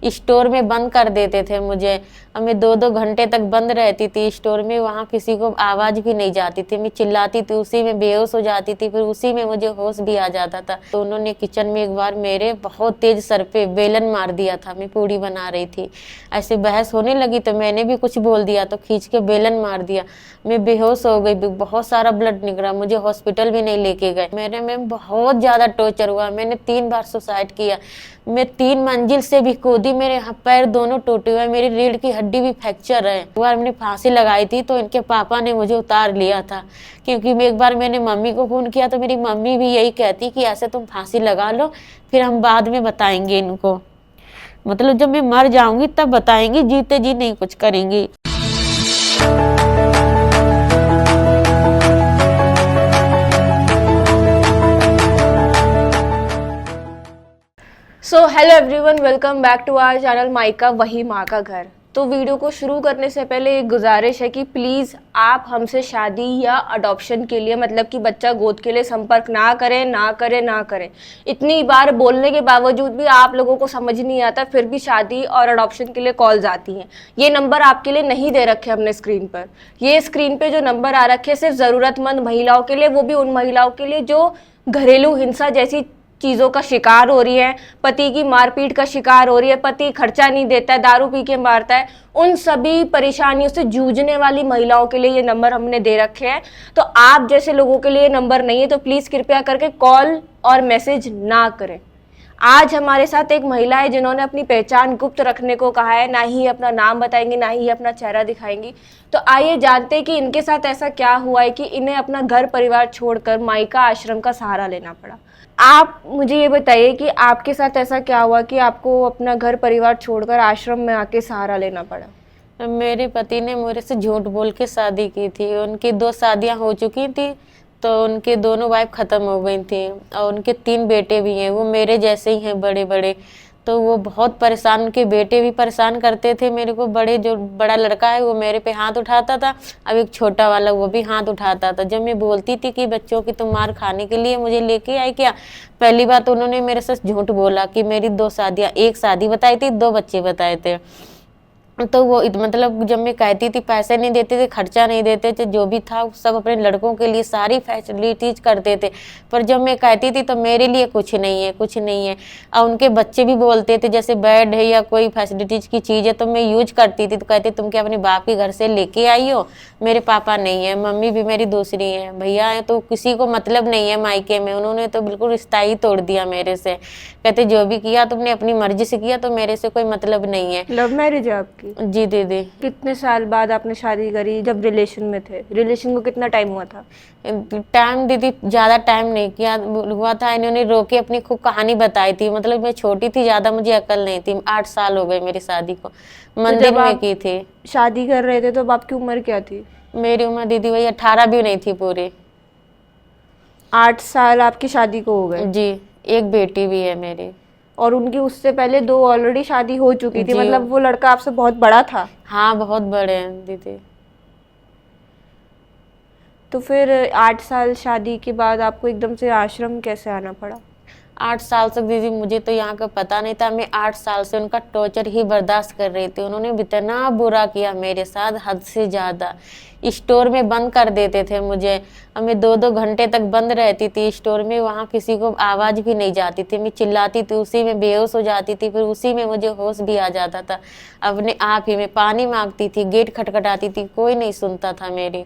Store में बंद कर देते थे मुझे। और मैं 2-2 घंटे तक बंद रहती थी स्टोर में, वहाँ किसी को आवाज़ भी नहीं जाती थी। मैं चिल्लाती थी, उसी में बेहोश हो जाती थी, फिर उसी में मुझे होश भी आ जाता था। तो उन्होंने किचन में एक बार मेरे बहुत तेज सर पे बेलन मार दिया था। मैं पूड़ी बना रही थी, ऐसे बहस होने लगी तो मैंने भी कुछ बोल दिया तो खींच के बेलन मार दिया। मैं बेहोश हो गई, बहुत सारा ब्लड निकला, मुझे हॉस्पिटल भी नहीं लेके गए। मेरे में बहुत ज़्यादा टॉर्चर हुआ। मैंने 3 बार सुसाइड किया। मैं 3 मंजिल से भी कूदी, मेरे पैर दोनों टूटे हुए, मेरी रीढ़ की हड्डी भी फ्रैक्चर है। एक बार मैंने फांसी लगाई थी तो इनके पापा ने मुझे उतार लिया था, क्योंकि एक बार मैंने मम्मी को फोन किया तो मेरी मम्मी भी यही कहती कि ऐसे तुम फांसी लगा लो, फिर हम बाद में बताएंगे इनको। मतलब जब मैं मर जाऊंगी तब बताएंगी, जीते जी नहीं कुछ करेंगी। So hello everyone, welcome back to our channel माइका वही माँ का घर। तो वीडियो को शुरू करने से पहले एक गुजारिश है कि प्लीज़ आप हमसे शादी या अडॉप्शन के लिए, मतलब कि बच्चा गोद के लिए संपर्क ना करें। इतनी बार बोलने के बावजूद भी आप लोगों को समझ नहीं आता, फिर भी शादी और अडॉप्शन के लिए कॉल्स आती हैं। ये नंबर आपके लिए नहीं दे रखे हमने स्क्रीन पर। ये स्क्रीन पे जो नंबर आ रखे सिर्फ ज़रूरतमंद महिलाओं के लिए, वो भी उन महिलाओं के लिए जो घरेलू हिंसा जैसी चीज़ों का शिकार हो रही है, पति की मारपीट का शिकार हो रही है, पति खर्चा नहीं देता है, दारू पी के मारता है, उन सभी परेशानियों से जूझने वाली महिलाओं के लिए ये नंबर हमने दे रखे हैं। तो आप जैसे लोगों के लिए ये नंबर नहीं है, तो प्लीज़ कृपया करके कॉल और मैसेज ना करें। आज हमारे साथ एक महिला है जिन्होंने अपनी पहचान गुप्त रखने को कहा है, ना ही अपना नाम बताएंगी, ना ही अपना चेहरा दिखाएंगी। तो आइए जानते हैं कि इनके साथ ऐसा क्या हुआ है कि इन्हें अपना घर परिवार छोड़कर माइका आश्रम का सहारा लेना पड़ा। आप मुझे ये बताइए कि आपके साथ ऐसा क्या हुआ कि आपको अपना घर परिवार छोड़कर आश्रम में आके सहारा लेना पड़ा। मेरे पति ने मेरे से झूठ बोल के शादी की थी। उनकी 2 शादियां हो चुकी थी, तो उनके दोनों वाइफ खत्म हो गई थी और उनके 3 बेटे भी हैं, वो मेरे जैसे ही हैं, बड़े बड़े। तो वो बहुत परेशान, उनके बेटे भी परेशान करते थे मेरे को। जो बड़ा लड़का है वो मेरे पे हाथ उठाता था, अब एक छोटा वाला वो भी हाथ उठाता था। जब मैं बोलती थी कि बच्चों की तुम मार खाने के लिए मुझे लेके आई क्या, पहली बात तो उन्होंने मेरे से झूठ बोला कि मेरी 2 शादियां, 1 शादी बताई थी, 2 बच्चे बताए थे। तो वो मतलब जब मैं कहती थी पैसे नहीं देते थे, खर्चा नहीं देते थे, जो भी था सब अपने लड़कों के लिए सारी फैसिलिटीज करते थे, पर जब मैं कहती थी तो मेरे लिए कुछ नहीं है। और उनके बच्चे भी बोलते थे जैसे बेड है या कोई फैसिलिटीज की चीज़ है तो मैं यूज करती थी, तो कहते तुम क्या अपने बाप के घर से लेके आई हो, मेरे पापा नहीं है, मम्मी भी मेरी दूसरी है, भैया है, तो किसी को मतलब नहीं है मायके में। उन्होंने तो बिल्कुल रिश्ता ही तोड़ दिया मेरे से। कहते जो भी किया तुमने अपनी मर्जी से किया, तो मेरे से कोई मतलब नहीं है। लव मैरिज है आपकी? जी दीदी। कितने साल बाद आपने शादी करी? जब रिलेशन में थे, रिलेशन को कितना टाइम हुआ था? टाइम दीदी ज़्यादा टाइम नहीं किया हुआ था। इन्होंने रोके अपनी खूब कहानी बताई थी, मतलब मैं छोटी थी, ज़्यादा मुझे अकल नहीं थी। 8 साल हो गए मेरी शादी को, मंदिर में की थी। शादी कर रहे थे तो आपकी उम्र क्या थी? मेरी उम्र दीदी वही 18 भी नहीं थी पूरी। 8 साल आपकी शादी को हो गए? जी, एक बेटी भी है मेरी। और उनकी उससे पहले 2 ऑलरेडी शादी हो चुकी थी, मतलब वो लड़का आपसे बहुत बड़ा था? हाँ, बहुत बड़े हैं दीदी। तो फिर 8 साल शादी के बाद आपको एकदम से आश्रम कैसे आना पड़ा? 8 साल तक दीदी मुझे तो यहाँ का पता नहीं था। मैं 8 साल से उनका टॉर्चर ही बर्दाश्त कर रही थी। उन्होंने इतना बुरा किया मेरे साथ, हद से ज़्यादा। स्टोर में बंद कर देते थे मुझे, और मैं 2-2 घंटे तक बंद रहती थी स्टोर में, वहाँ किसी को आवाज़ भी नहीं जाती थी। मैं चिल्लाती थी, उसी में बेहोश हो जाती थी, फिर उसी में मुझे होश भी आ जाता था अपने आप ही। मैं पानी मांगती थी, गेट खटखटाती थी, कोई नहीं सुनता था मेरी।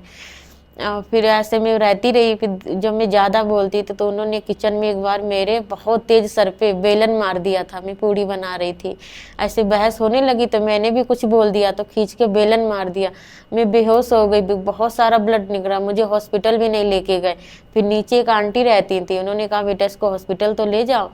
फिर ऐसे में रहती रही। फिर जब मैं ज़्यादा बोलती थी तो उन्होंने किचन में एक बार मेरे बहुत तेज सर पे बेलन मार दिया था। मैं पूड़ी बना रही थी, ऐसे बहस होने लगी तो मैंने भी कुछ बोल दिया तो खींच के बेलन मार दिया। मैं बेहोश हो गई, बहुत सारा ब्लड निकला, मुझे हॉस्पिटल भी नहीं लेके गए। फिर नीचे एक आंटी रहती थी, उन्होंने कहा बेटा इसको हॉस्पिटल तो ले जाओ।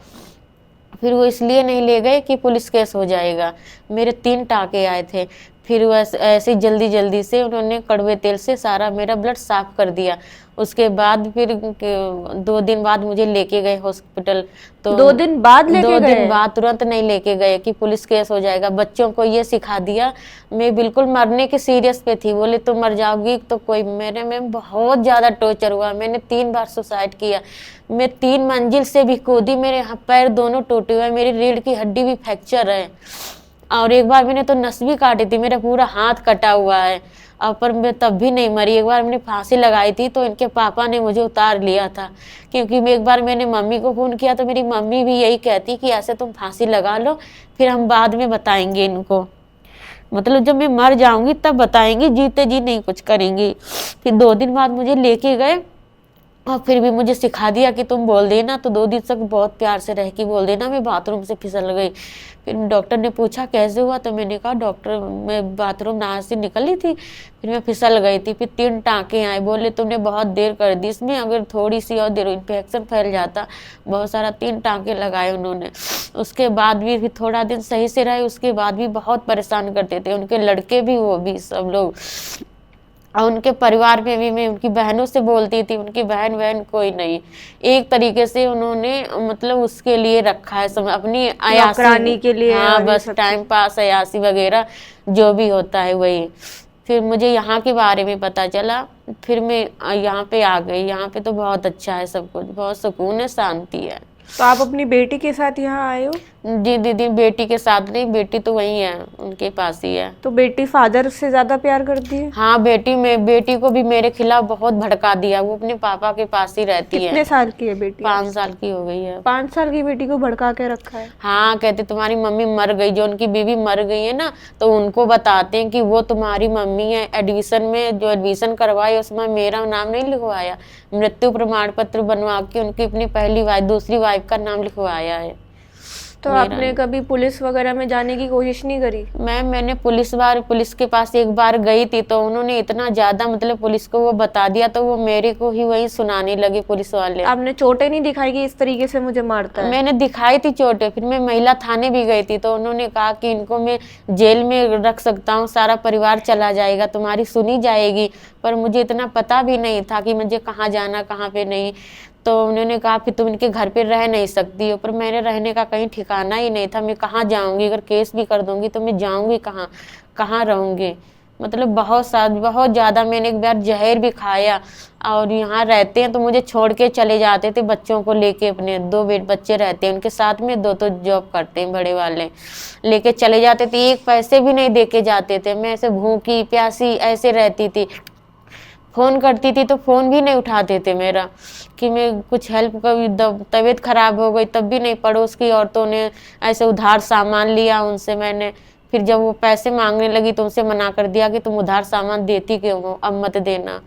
फिर वो इसलिए नहीं ले गए कि पुलिस केस हो जाएगा। मेरे 3 टाँके आए थे। फिर वो ऐसे जल्दी जल्दी से उन्होंने कड़वे तेल से सारा मेरा ब्लड साफ कर दिया। उसके बाद फिर 2 दिन बाद मुझे लेके गए हॉस्पिटल। तो 2 दिन बाद लेके गए? 2 दिन बाद, तुरंत नहीं लेके गए कि पुलिस केस हो जाएगा। बच्चों को ये सिखा दिया। मैं बिल्कुल मरने के सीरियस पे थी, बोले तुम मर जाओगी तो कोई। मेरे में बहुत ज़्यादा टॉर्चर हुआ। मैंने 3 बार सुसाइड किया। मैं 3 मंजिल से भी कूदी, मेरे पैर दोनों टूटे हुए, मेरी रीढ़ की हड्डी भी फ्रैक्चर है। और एक बार मैंने तो नस भी काटी थी, मेरा पूरा हाथ कटा हुआ है। और पर मैं तब भी नहीं मरी। एक बार मैंने फांसी लगाई थी तो इनके पापा ने मुझे उतार लिया था, क्योंकि एक बार मैंने मम्मी को फोन किया तो मेरी मम्मी भी यही कहती कि ऐसे तुम फांसी लगा लो, फिर हम बाद में बताएंगे इनको, मतलब जब मैं मर जाऊंगी तब बताएंगी, जीते जी नहीं कुछ करेंगी। फिर 2 दिन बाद मुझे लेके गए और फिर भी मुझे सिखा दिया कि तुम बोल देना। तो 2 दिन तक बहुत प्यार से रह के बोल देना। मैं बाथरूम से फिसल गई। फिर डॉक्टर ने पूछा कैसे हुआ, तो मैंने कहा डॉक्टर मैं बाथरूम नहा से निकली थी, फिर मैं फिसल गई थी। फिर 3 टाँके आए, बोले तुमने बहुत देर कर दी, इसमें अगर थोड़ी सी और देर इन्फेक्शन फैल जाता। बहुत सारा 3 टाँके लगाए उन्होंने। उसके बाद भी फिर थोड़ा दिन सही से रहे, उसके बाद भी बहुत परेशान करते थे उनके लड़के भी, वो भी सब लोग। और उनके परिवार में भी मैं उनकी बहनों से बोलती थी, उनकी बहन कोई नहीं। एक तरीके से उन्होंने मतलब उसके लिए रखा है समय, अपनी नौकरानी के लिए। हाँ और ये बस सब टाइम पास, अयासी वगैरह जो भी होता है वही। फिर मुझे यहाँ के बारे में पता चला, फिर मैं यहाँ पे आ गई। यहाँ पे तो बहुत अच्छा है, सब कुछ बहुत सुकून है, शांति है। तो आप अपनी बेटी के साथ यहाँ आए हो? जी दीदी, बेटी के साथ नहीं, बेटी तो वही है, उनके पास ही है। तो बेटी फादर से ज्यादा प्यार करती है? हाँ, बेटी को भी मेरे खिलाफ बहुत भड़का दिया। वो अपने पापा के पास ही रहती है। कितने साल की है बेटी? 5 साल की हो गई है। 5 साल की बेटी को भड़का के रखा है? हाँ, कहते तुम्हारी मम्मी मर गई, जो उनकी बीवी मर गई है ना, तो उनको बताते हैं कि वो तुम्हारी मम्मी है। एडमिशन में जो एडमिशन करवाई उसमें मेरा नाम नहीं लिखवाया, मृत्यु प्रमाण पत्र बनवा के उनकी अपनी पहली वाइफ, दूसरी वाइफ का नाम लिखवाया है। तो आपने कभी पुलिस वगैरह में जाने की कोशिश नहीं करी? मैंने पुलिस के पास एक बार गई थी, तो उन्होंने इतना ज्यादा मतलब पुलिस को वो बता दिया, तो वो मेरे को ही वही सुनाने लगे पुलिस वाले। आपने चोटें नहीं दिखाई कि इस तरीके से मुझे मारता है? मैंने दिखाई थी चोटें। फिर मैं महिला थाने भी गई थी, तो उन्होंने कहा कि इनको मैं जेल में रख सकता हूँ, सारा परिवार चला जाएगा, तुम्हारी सुनी जाएगी। पर मुझे इतना पता भी नहीं था कि मुझे कहाँ जाना कहाँ पे नहीं। तो उन्होंने कहा फिर तुम इनके घर पे रह नहीं सकती हो। पर मेरे रहने का कहीं ठिकाना ही नहीं था। मैं कहाँ जाऊंगी, अगर केस भी कर दूंगी तो मैं जाऊंगी कहाँ, कहाँ रहूंगी। मतलब बहुत ज़्यादा मैंने एक बार जहर भी खाया। और यहाँ रहते हैं तो मुझे छोड़ के चले जाते थे बच्चों को लेके। अपने 2 बच्चे रहते हैं उनके साथ में, 2 तो जॉब करते हैं बड़े वाले, लेके चले जाते थे। 1 पैसे भी नहीं दे के जाते थे। मैं ऐसे भूखी प्यासी ऐसे रहती थी। फ़ोन करती थी तो फ़ोन भी नहीं उठाते थे मेरा, कि मैं कुछ हेल्प, कभी तबीयत खराब हो गई तब भी नहीं। पड़ोस की औरतों ने ऐसे उधार सामान लिया उनसे मैंने। फिर जब वो पैसे मांगने लगी तो उनसे मना कर दिया कि तुम उधार सामान देती क्यों हो, अब मत देना।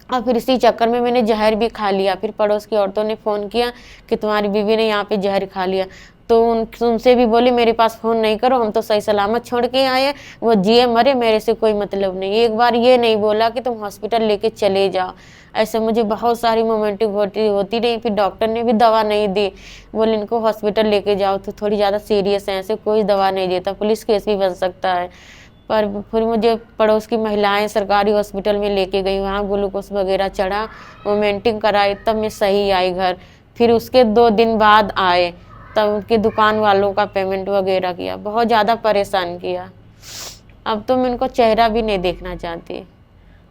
और फिर इसी चक्कर में मैंने जहर भी खा लिया। फिर पड़ोस की औरतों ने फ़ोन किया कि तुम्हारी बीवी ने यहाँ पे जहर खा लिया। तो उनसे भी बोली मेरे पास फ़ोन नहीं करो, हम तो सही सलामत छोड़ के आए हैं, वो जिए मरे मेरे से कोई मतलब नहीं। एक बार ये नहीं बोला कि तुम हॉस्पिटल लेके चले जाओ। ऐसे मुझे बहुत सारी मोमेंट होती रही। फिर डॉक्टर ने भी दवा नहीं दी, बोले इनको हॉस्पिटल लेके जाओ तो थोड़ी ज़्यादा सीरियस है, ऐसे कोई दवा नहीं देता, पुलिस केस भी बन सकता है। पर फिर मुझे पड़ोस की महिलाएं सरकारी हॉस्पिटल में लेके गई, वहाँ ग्लूकोज वगैरह चढ़ा, मोमेंटिंग कराई, तब मैं सही आई घर। फिर उसके 2 दिन बाद आए, तब उनकी दुकान वालों का पेमेंट वगैरह किया, बहुत ज़्यादा परेशान किया। अब तो मैं उनको चेहरा भी नहीं देखना चाहती।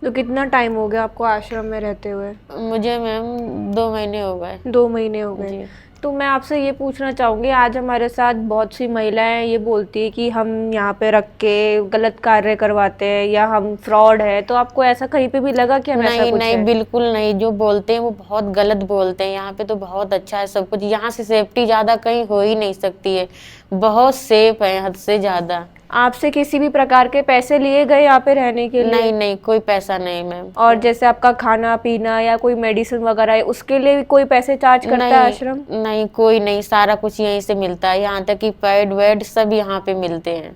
तो कितना टाइम हो गया आपको आश्रम में रहते हुए? मुझे मैम 2 महीने हो गए। 2 महीने हो गए। तो मैं आपसे ये पूछना चाहूँगी, आज हमारे साथ बहुत सी महिलाएं ये बोलती है कि हम यहाँ पे रख के गलत कार्य करवाते हैं या हम फ्रॉड है। तो आपको ऐसा कहीं पे भी लगा कि हम ऐसा कुछ नहीं है? बिल्कुल नहीं। जो बोलते हैं वो बहुत गलत बोलते हैं। यहाँ पे तो बहुत अच्छा है सब कुछ। यहाँ से सेफ्टी ज़्यादा कहीं हो ही नहीं सकती है, बहुत सेफ है हद से ज़्यादा। आपसे किसी भी प्रकार के पैसे लिए गए यहाँ पे रहने के लिए? नहीं, कोई पैसा नहीं मैम। और जैसे आपका खाना पीना या कोई मेडिसिन वगैरह है, उसके लिए भी कोई पैसे चार्ज करता है आश्रम? नहीं, कोई नहीं, सारा कुछ यहीं से मिलता है। यहाँ तक कि पैड वेड सब यहाँ पे मिलते हैं,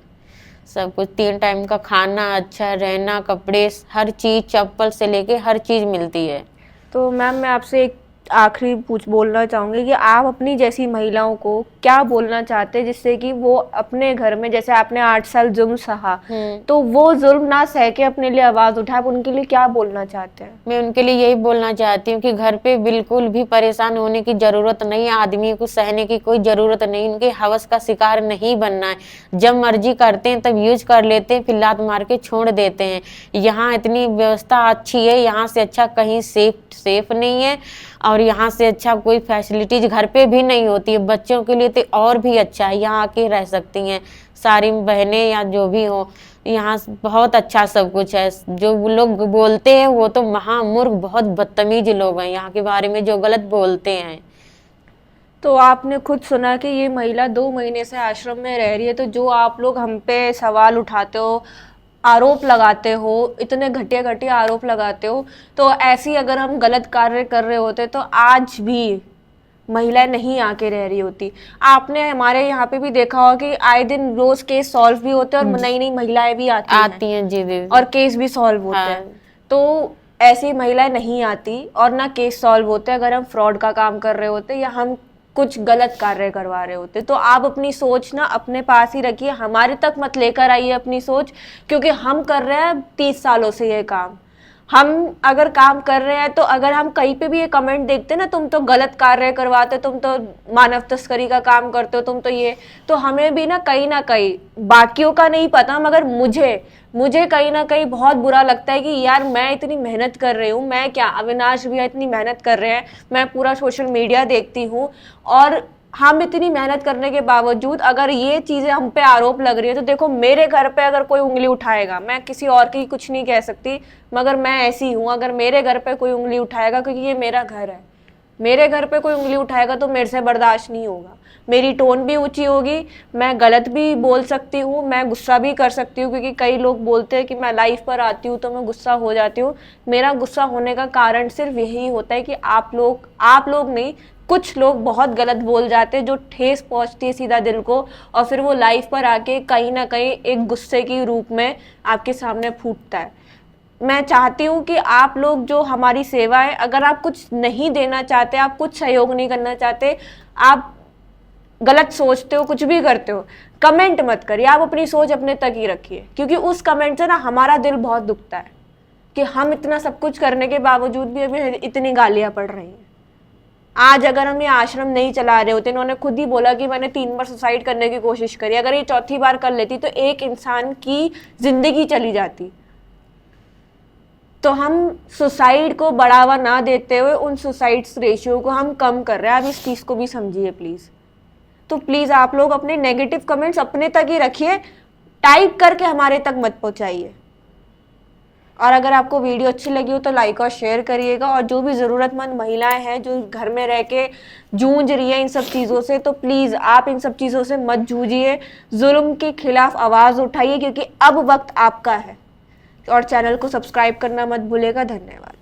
सब कुछ। 3 टाइम का खाना, अच्छा रहना, कपड़े, हर चीज़, चप्पल से लेके हर चीज़ मिलती है। तो मैम मैं आपसे एक आखिरी बोलना चाहूँगी कि आप अपनी जैसी महिलाओं को क्या बोलना चाहते हैं जिससे कि वो अपने घर में, जैसे आपने 8 साल जुल्म सहा, तो वो जुल्म ना सह के अपने लिए आवाज़ उठाए, आप उनके लिए क्या बोलना चाहते हैं? मैं उनके लिए यही बोलना चाहती हूँ कि घर पे बिल्कुल भी परेशान होने की ज़रूरत नहीं है। आदमी को सहने की कोई ज़रूरत नहीं, उनके हवस का शिकार नहीं बनना है। जब मर्जी करते हैं तब यूज कर लेते हैं, फिर लात मार के छोड़ देते हैं। यहाँ इतनी व्यवस्था अच्छी है, यहाँ से अच्छा कहीं सेफ नहीं है। और और यहाँ से अच्छा कोई फैसिलिटीज घर पे भी नहीं होती है। बच्चों के लिए तो और भी अच्छा है, यहाँ आके रह सकती हैं सारी बहनें या जो भी हो। यहाँ बहुत अच्छा सब कुछ है। जो वो लोग बोलते हैं वो तो महामूर्ख, बहुत बदतमीज लोग हैं यहाँ के बारे में जो गलत बोलते हैं। तो आपने खुद सुना कि ये महिला 2 महीने से आश्रम में रह रही है, तो जो आप लोग हम पे सवाल उठाते हो, आरोप लगाते हो, इतने घटिया घटिया आरोप लगाते हो, तो ऐसी अगर हम गलत कार्य कर रहे होते तो आज भी महिलाएं नहीं आके रह रही होती। आपने हमारे यहाँ पे भी देखा होगा कि आए दिन रोज केस सॉल्व भी होते हैं और नई नई महिलाएं भी आती हैं जी दीदी, और केस भी सॉल्व होते हैं। तो ऐसी महिलाएं नहीं आती और ना केस सॉल्व होते अगर हम फ्रॉड का काम कर रहे होते या हम कुछ गलत कार्य करवा रहे होते। तो आप अपनी सोच ना अपने पास ही रखिए, हमारे तक मत लेकर आइए अपनी सोच, क्योंकि हम कर रहे हैं 30 सालों से ये काम। हम अगर काम कर रहे हैं तो अगर हम कहीं पे भी ये कमेंट देखते ना, तुम तो गलत कार्य करवाते, तुम तो मानव तस्करी का काम करते हो, तुम तो ये, तो हमें भी ना कहीं बाकियों का नहीं पता मगर मुझे कहीं ना कहीं बहुत बुरा लगता है कि यार मैं इतनी मेहनत कर रही हूँ, मैं क्या, अविनाश भैया इतनी मेहनत कर रहे हैं, मैं पूरा सोशल मीडिया देखती हूँ, और हम इतनी मेहनत करने के बावजूद अगर ये चीजें हम पे आरोप लग रही है, तो देखो मेरे घर पे अगर कोई उंगली उठाएगा, मैं किसी और की कुछ नहीं कह सकती, मगर मैं ऐसी हूँ, अगर मेरे घर पे कोई उंगली उठाएगा, क्योंकि ये मेरा घर है, मेरे घर पे कोई उंगली उठाएगा तो मेरे से बर्दाश्त नहीं होगा। मेरी टोन भी ऊंची होगी, मैं गलत भी बोल सकती हूँ, मैं गुस्सा भी कर सकती हूँ, क्योंकि कई लोग बोलते हैं कि मैं लाइव पर आती हूँ तो मैं गुस्सा हो जाती हूँ। मेरा गुस्सा होने का कारण सिर्फ यही होता है कि आप लोग नहीं, कुछ लोग बहुत गलत बोल जाते हैं जो ठेस पहुंचती है सीधा दिल को, और फिर वो लाइव पर आके कहीं ना कहीं एक गुस्से के रूप में आपके सामने फूटता है। मैं चाहती हूँ कि आप लोग जो हमारी सेवा है, अगर आप कुछ नहीं देना चाहते, आप कुछ सहयोग नहीं करना चाहते, आप गलत सोचते हो, कुछ भी करते हो, कमेंट मत करिए, आप अपनी सोच अपने तक ही रखिए, क्योंकि उस कमेंट से ना हमारा दिल बहुत दुखता है कि हम इतना सब कुछ करने के बावजूद भी हमें इतनी गालियां पड़ रही हैं। आज अगर हम ये आश्रम नहीं चला रहे होते, इन्होंने खुद ही बोला कि मैंने 3 बार सुसाइड करने की कोशिश करी, अगर ये चौथी बार कर लेती तो एक इंसान की जिंदगी चली जाती। तो हम सुसाइड को बढ़ावा ना देते हुए उन सुसाइड्स रेशियो को हम कम कर रहे हैं, आप इस चीज को भी समझिए प्लीज। तो प्लीज आप लोग अपने नेगेटिव कमेंट्स अपने तक ही रखिए, टाइप करके हमारे तक मत पहुंचाइए। और अगर आपको वीडियो अच्छी लगी हो तो लाइक और शेयर करिएगा, और जो भी ज़रूरतमंद महिलाएं हैं जो घर में रह के जूझ रही हैं इन सब चीज़ों से, तो प्लीज़ आप इन सब चीज़ों से मत जूझिए, जुल्म के खिलाफ आवाज़ उठाइए, क्योंकि अब वक्त आपका है। और चैनल को सब्सक्राइब करना मत भूलिएगा। धन्यवाद।